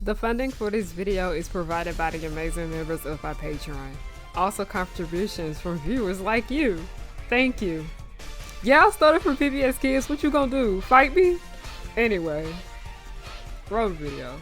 The funding for this video is provided by the amazing members of my Patreon. Also contributions from viewers like you. Thank you. Yeah, I started from PBS Kids. What you gonna do? Fight me? Anyway, road video.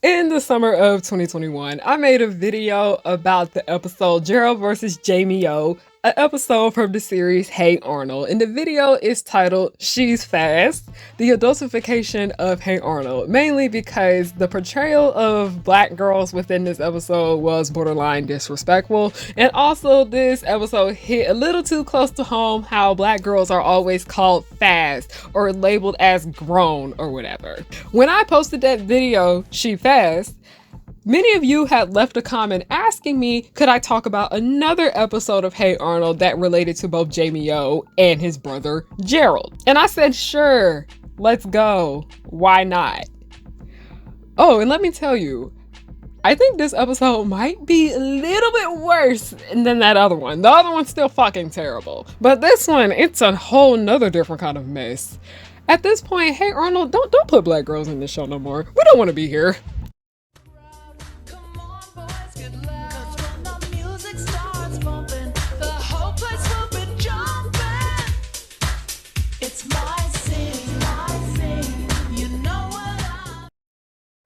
In the summer of 2021, I made a video about the episode Gerald versus Jamie O, an episode from the series Hey Arnold. And the video is titled She's Fast, the adultification of Hey Arnold, mainly because the portrayal of black girls within this episode was borderline disrespectful. And also this episode hit a little too close to home how black girls are always called fast or labeled as grown or whatever. When I posted that video, She Fast, many of you had left a comment asking me, could I talk about another episode of Hey Arnold that related to both Jamie O and his brother Gerald? And I said, sure, let's go. Why not? Oh, and let me tell you, I think this episode might be a little bit worse than that other one. The other one's still fucking terrible. But this one, it's a whole nother different kind of mess. At this point, Hey Arnold, don't put black girls in this show no more. We don't want to be here.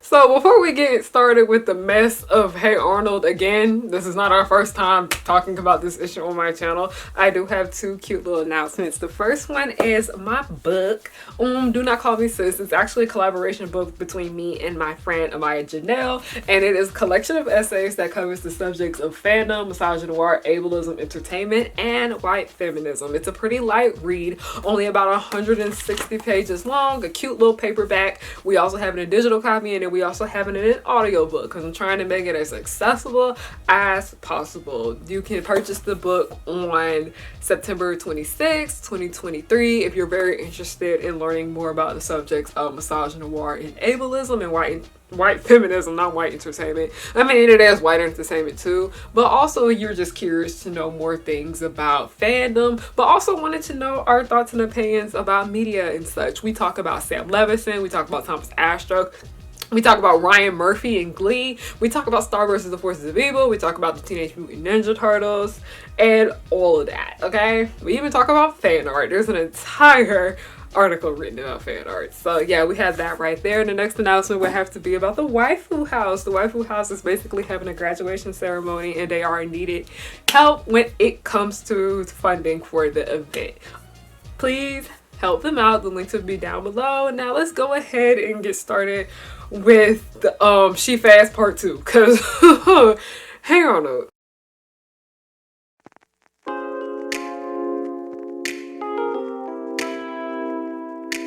So before we get started with the mess of Hey Arnold again, this is not our first time talking about this issue on my channel. I do have two cute little announcements. The first one is my book, Do Not Call Me Sis. It's actually a collaboration book between me and my friend Amaya Janelle, and it is a collection of essays that covers the subjects of fandom, misogynoir, ableism, entertainment, and white feminism. It's a pretty light read, only about 160 pages long, a cute little paperback. We also have it in a digital copy, and then we also have it in an audiobook because I'm trying to make it as accessible as possible. You can purchase the book on September 26, 2023 if you're very interested in learning more about the subjects of misogynoir and ableism and white feminism, not white entertainment. I mean, it is white entertainment too, but also you're just curious to know more things about fandom, but also wanted to know our thoughts and opinions about media and such. We talk about Sam Levinson, we talk about Thomas Astrock, we talk about Ryan Murphy and Glee. We talk about Star vs. the Forces of Evil. We talk about the Teenage Mutant Ninja Turtles and all of that, okay? We even talk about fan art. There's an entire article written about fan art. So yeah, we have that right there. And the next announcement would have to be about the Waifu House. The Waifu House is basically having a graduation ceremony and they are needed help when it comes to funding for the event. Please help them out. The links will be down below. Now let's go ahead and get started with the She Fast Part 2, because Hey Arnold.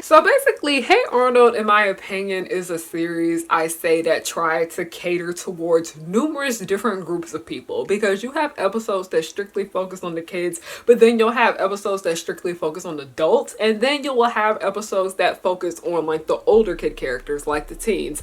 So basically, Hey Arnold, in my opinion, is a series I say that try to cater towards numerous different groups of people, because you have episodes that strictly focus on the kids, but then you'll have episodes that strictly focus on adults, and then you will have episodes that focus on like the older kid characters, like the teens.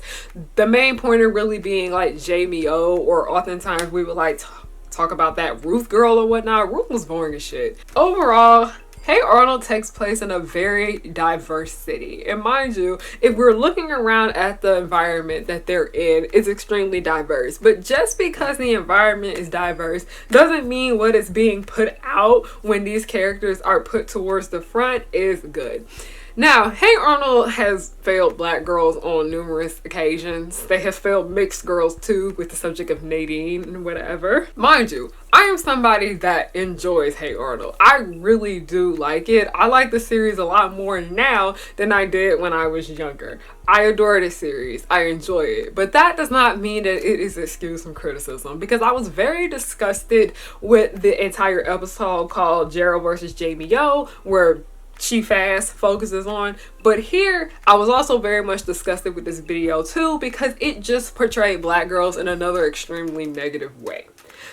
The main pointer really being like Jamie O, or oftentimes we would like talk about that Ruth girl or whatnot. Ruth was boring as shit. Overall, Hey Arnold takes place in a very diverse city. And mind you, if we're looking around at the environment that they're in, it's extremely diverse. But just because the environment is diverse doesn't mean what is being put out when these characters are put towards the front is good. Now, Hey Arnold has failed black girls on numerous occasions. They have failed mixed girls too, with the subject of Nadine and whatever. Mind you, I am somebody that enjoys Hey Arnold. I really do like it. I like the series a lot more now than I did when I was younger. I adore this series. I enjoy it. But that does not mean that it is excused from criticism, because I was very disgusted with the entire episode called Gerald versus Jamie O, where She Fast focuses on. But here I was also very much disgusted with this video too, because it just portrayed black girls in another extremely negative way.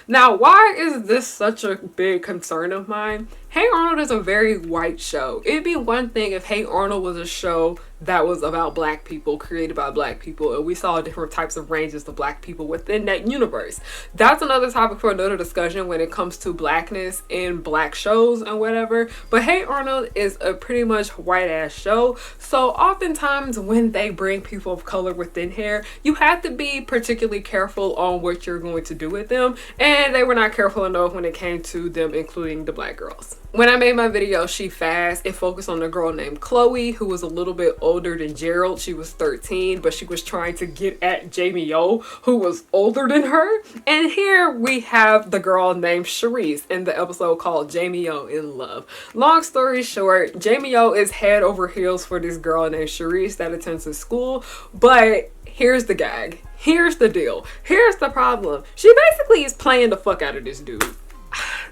Now, why is this such a big concern of mine? Hey Arnold is a very white show. It'd be one thing if Hey Arnold was a show that was about black people, created by black people, and we saw different types of ranges of black people within that universe. That's another topic for another discussion when it comes to blackness in black shows and whatever. But Hey Arnold is a pretty much white ass show, so oftentimes when they bring people of color within here, you have to be particularly careful on what you're going to do with them, and they were not careful enough when it came to them including the black girls. When I made my video She Fast, it focused on a girl named Chloe who was a little bit older than Gerald. She was 13, but she was trying to get at Jamie O, who was older than her. And here we have the girl named Charisse in the episode called Jamie O in Love. Long story short, Jamie O is head over heels for this girl named Charisse that attends his school, but here's the gag. Here's the deal. Here's the problem. She basically is playing the fuck out of this dude.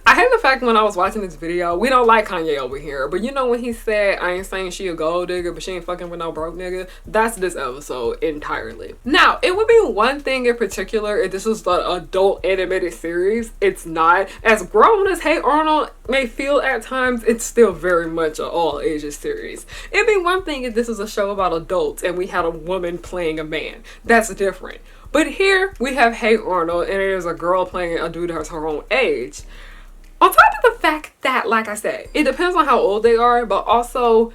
I hate the fact when I was watching this video, we don't like Kanye over here, but you know when he said, I ain't saying she a gold digger, but she ain't fucking with no broke nigga, that's this episode entirely. Now, it would be one thing in particular if this was an adult animated series. It's not. As grown as Hey Arnold may feel at times, it's still very much an all ages series. It'd be one thing if this was a show about adults and we had a woman playing a man. That's different. But here we have Hey Arnold and there's a girl playing a dude that's her own age. On top of the fact that, like I said, it depends on how old they are, but also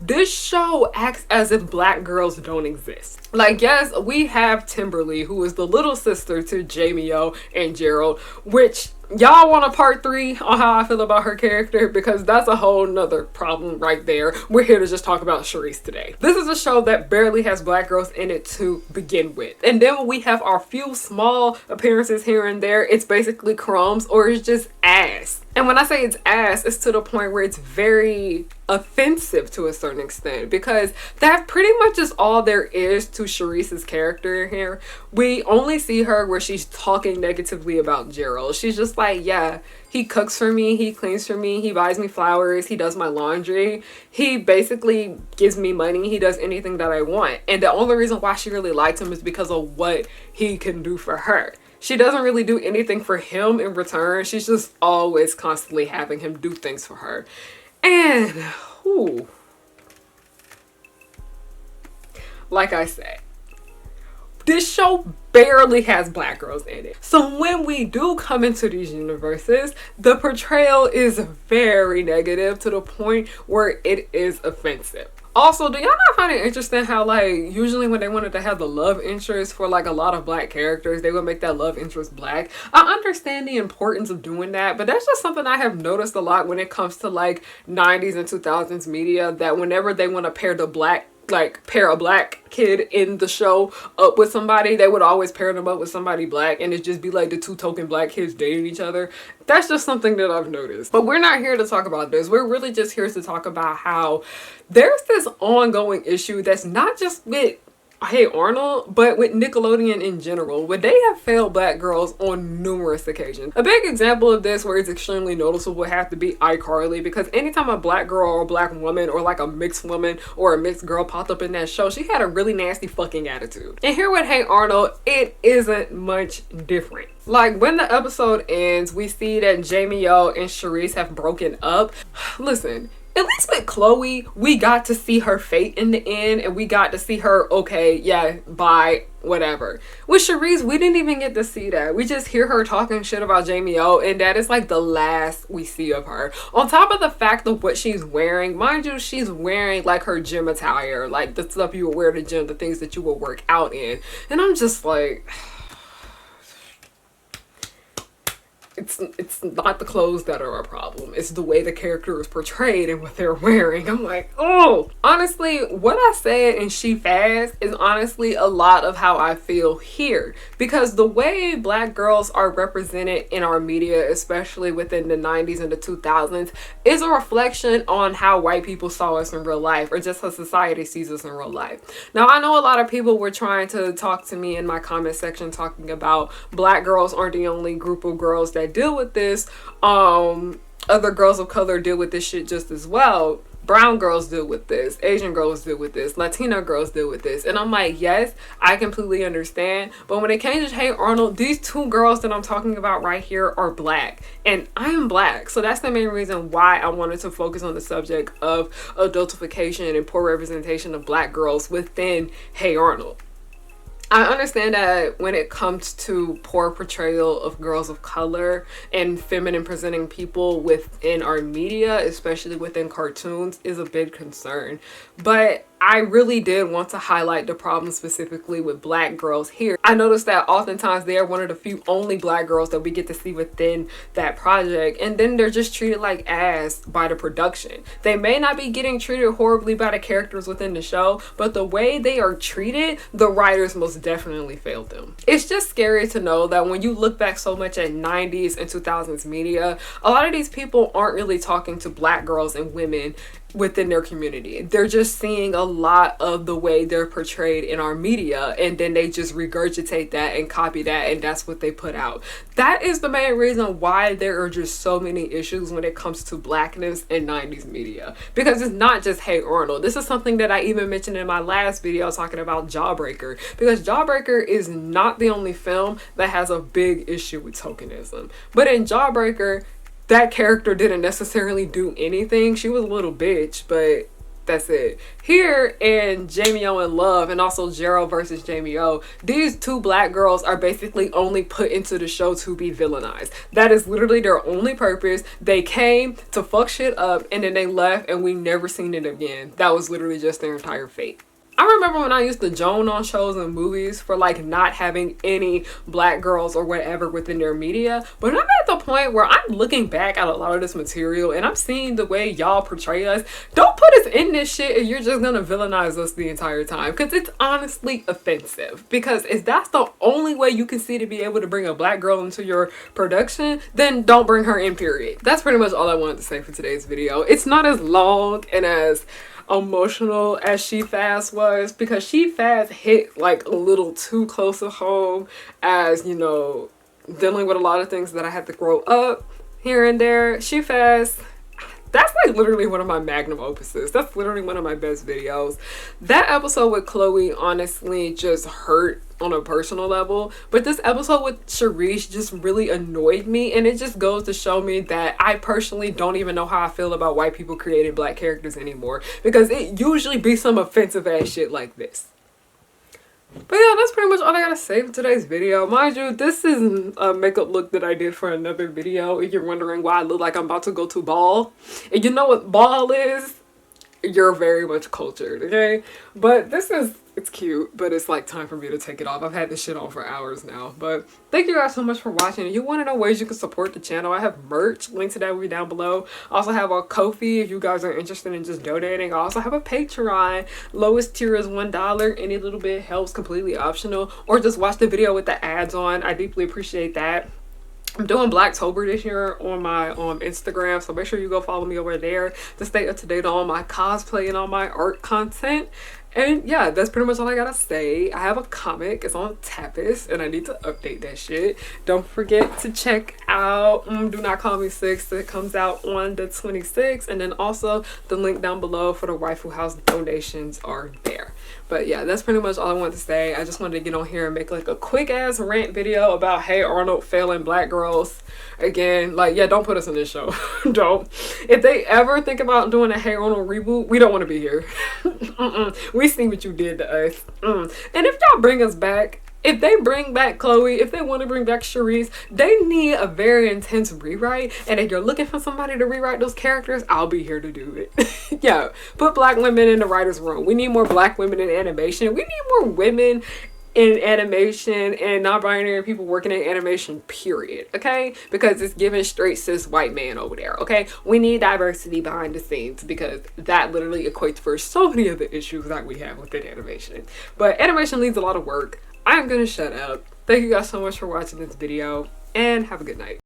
this show acts as if black girls don't exist. Like, yes, we have Timberly, who is the little sister to Jamie O and Gerald, which y'all want a part 3 on how I feel about her character, because that's a whole nother problem right there. We're here to just talk about Charisse today. This is a show that barely has black girls in it to begin with. And then when we have our few small appearances here and there, it's basically crumbs or it's just ass. And when I say it's ass, it's to the point where it's very offensive to a certain extent, because that pretty much is all there is to Charisse's character here. We only see her where she's talking negatively about Gerald. She's just like, yeah, he cooks for me, he cleans for me, he buys me flowers, he does my laundry, he basically gives me money, he does anything that I want. And the only reason why she really likes him is because of what he can do for her. She doesn't really do anything for him in return. She's just always constantly having him do things for her. And, whew, like I said, this show barely has black girls in it. So when we do come into these universes, the portrayal is very negative to the point where it is offensive. Also, do y'all not find it interesting how, like, usually when they wanted to have the love interest for, like, a lot of black characters, they would make that love interest black? I understand the importance of doing that, but that's just something I have noticed a lot when it comes to, like, 90s and 2000s media, that whenever they want to pair the black, like, pair a black kid in the show up with somebody, they would always pair them up with somebody black, and it'd just be like the two token black kids dating each other. That's just something that I've noticed. But we're not here to talk about this. We're really just here to talk about how there's this ongoing issue that's not just with Hey Arnold, but with Nickelodeon in general, where they have failed black girls on numerous occasions. A big example of this where it's extremely noticeable would have to be iCarly, because anytime a black girl or a black woman or like a mixed woman or a mixed girl popped up in that show, she had a really nasty fucking attitude. And here with Hey Arnold, it isn't much different. Like, when the episode ends, we see that Jamie O and Charisse have broken up. Listen, at least with Chloe, we got to see her fate in the end, and we got to see her, okay, yeah, bye, whatever. With Charisse, we didn't even get to see that. We just hear her talking shit about Jamie O, and that is like the last we see of her. On top of the fact of what she's wearing, mind you, she's wearing like her gym attire, like the stuff you would wear to the gym, the things that you would work out in. And I'm just like, it's not the clothes that are a problem. It's the way the character is portrayed and what they're wearing. I'm like, oh. Honestly, what I said in She Fast is honestly a lot of how I feel here. Because the way black girls are represented in our media, especially within the 90s and the 2000s, is a reflection on how white people saw us in real life, or just how society sees us in real life. Now, I know a lot of people were trying to talk to me in my comment section talking about black girls aren't the only group of girls that deal with this. Other girls of color deal with this shit just as well. brown girls deal with this, Asian girls deal with this, Latina girls deal with this. And I'm like, yes, I completely understand. But when it came to Hey Arnold, these two girls that I'm talking about right here are black. And I am black. So that's the main reason why I wanted to focus on the subject of adultification and poor representation of black girls within Hey Arnold. I understand that when it comes to poor portrayal of girls of color and feminine presenting people within our media, especially within cartoons, is a big concern. But I really did want to highlight the problem specifically with black girls here. I noticed that oftentimes they are one of the few only black girls that we get to see within that project, and then they're just treated like ass by the production. They may not be getting treated horribly by the characters within the show, but the way they are treated, the writers most definitely failed them. It's just scary to know that when you look back so much at 90s and 2000s media, a lot of these people aren't really talking to black girls and women within their community. They're just seeing a lot of the way they're portrayed in our media, and then they just regurgitate that and copy that, and that's what they put out. That is the main reason why there are just so many issues when it comes to blackness in 90s media, because it's not just Hey Arnold. This is something that I even mentioned in my last video talking about Jawbreaker, because Jawbreaker is not the only film that has a big issue with tokenism. But in Jawbreaker, that character didn't necessarily do anything. She was a little bitch, but that's it. Here in Jamie O in Love, and also Gerald versus Jamie O, these two black girls are basically only put into the show to be villainized. That is literally their only purpose. They came to fuck shit up and then they left and we never seen it again. That was literally just their entire fate. I remember when I used to joan on shows and movies for like not having any black girls or whatever within their media, but I'm at the point where I'm looking back at a lot of this material and I'm seeing the way y'all portray us. Don't put us in this shit if you're just gonna villainize us the entire time, because it's honestly offensive. Because if that's the only way you can see to be able to bring a black girl into your production, then don't bring her in, period. That's pretty much all I wanted to say for today's video. It's not as long and as emotional as She Fast was, because She Fast hit like a little too close to home, as you know, dealing with a lot of things that I had to grow up here and there. She Fast, that's like literally one of my magnum opuses. That's literally one of my best videos. That episode with Chloe honestly just hurt on a personal level, but this episode with Sharice just really annoyed me, and it just goes to show me that I personally don't even know how I feel about white people creating black characters anymore, because it usually be some offensive ass shit like this. But yeah, that's pretty much all I gotta say for today's video. Mind you, this is a makeup look that I did for another video. If you're wondering why I look like I'm about to go to ball, and you know what ball is, you're very much cultured, okay? But this is, it's cute, but it's like time for me to take it off. I've had this shit on for hours now. But thank you guys so much for watching. If you want to know ways you can support the channel, I have merch. Link to that will be down below. I also have a Ko-fi if you guys are interested in just donating. I also have a Patreon. Lowest tier is $1. Any little bit helps, completely optional. Or just watch the video with the ads on. I deeply appreciate that. I'm doing Blacktober this year on my Instagram, so make sure you go follow me over there to stay up to date on my cosplay and all my art content. And yeah, that's pretty much all I gotta say. I have a comic, it's on Tapas, and I need to update that shit. Don't forget to check out Do Not Call Me 6, that comes out on the 26th, and then also the link down below for the Waifu House donations are there. But yeah, that's pretty much all I wanted to say. I just wanted to get on here and make like a quick ass rant video about Hey Arnold failing black girls. Again, like, yeah, don't put us in this show. Don't. If they ever think about doing a Hey Arnold reboot, we don't want to be here. We see what you did to us. And if y'all bring us back, if they bring back Chloe, if they want to bring back Sharice, they need a very intense rewrite. And if you're looking for somebody to rewrite those characters, I'll be here to do it. Yeah, put black women in the writer's room. We need more black women in animation. We need more women in animation and non-binary people working in animation, period. Okay, because it's giving straight cis white man over there. Okay, we need diversity behind the scenes, because that literally equates for so many of the issues that we have within animation. But animation needs a lot of work. I'm gonna shut up. Thank you guys so much for watching this video, and have a good night.